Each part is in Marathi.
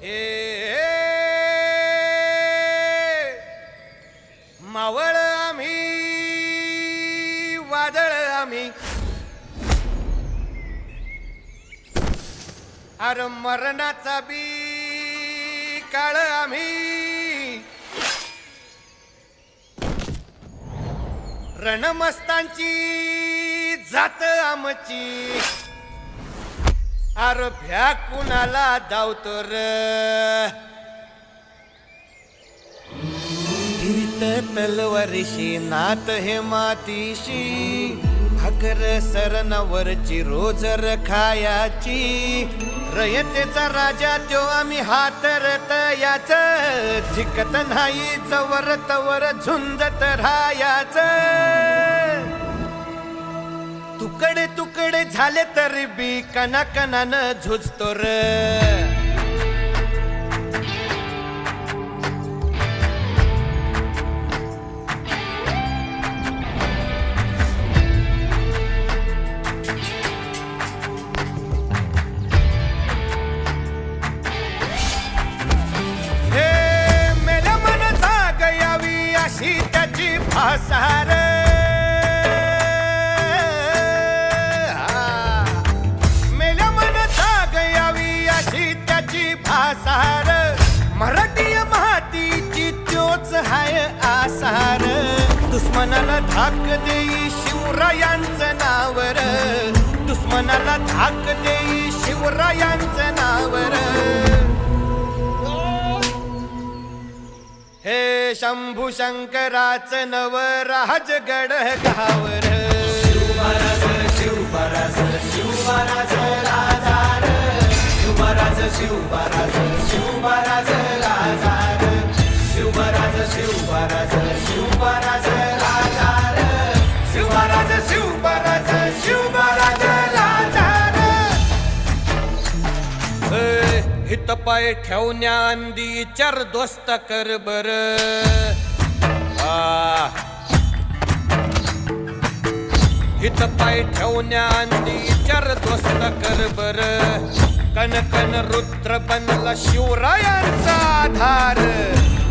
हे मावळ आम्ही वादळ आम्ही अरे मरणाचा बी काळ आम्ही रणमस्तांची जात आमची अरे भ्या कुणाला धावतो र हिरीत तलवारीशी नात हे मातीशी भाकर सरणावरची रोज र खायाची रयतेचा राजा त्यो आम्ही हातरत याच झिकत नाही चवर तवर झुंजत राहायाच तुकडे तुकडे झाले तरी बी कणाकणानं झुजतो र मेल्या मन जाग यावी अशी त्याची भासार आसार मराठी मातीची त्योच हाय आसार दुश्मनाला धाक देई शिवरायांचं नावर दुश्मनाला धाक देई शिवरायांचं नावर हे शंभू शंकराचं नव राजगड गावर शिवराज शिवराज शिवराज राजार शिवराज शिवराज शिवराज राजार शिवराज शिवराज शिवराज राजार शिवराज शिवराज शिवराज राजार हित पाय ठेवण्या अंदी चार दोस्त कर बर हित पाय ठेवण्या अंदी चार दोस्त कर बर कन कन रुद्र बनला शिवरायांचा आधार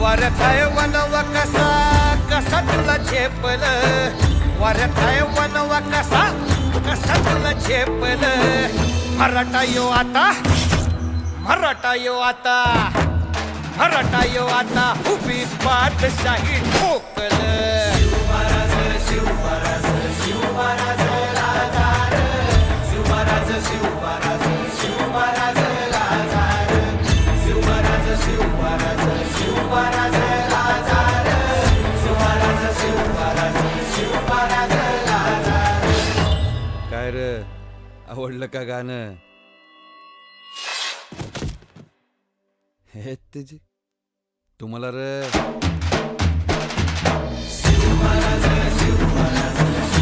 वारथाय वनवा कसा कसा तुला झेपल वारथाय वनवा कसा कसा तुला झेपल मराठा यो आता मराठा यो आता मराठा यो आता उभी बादशाही ठोकल शिवराज शिवराज शिवराज राजार शिवराज शिवराज शिवराज राजार शिवराज शिवराज शिवराज राजार शिवराज शिवराज शिवराज राजार काय रे आवडलं का गाणं हे तेजी तुम्हाला रे शिवराज शिवराज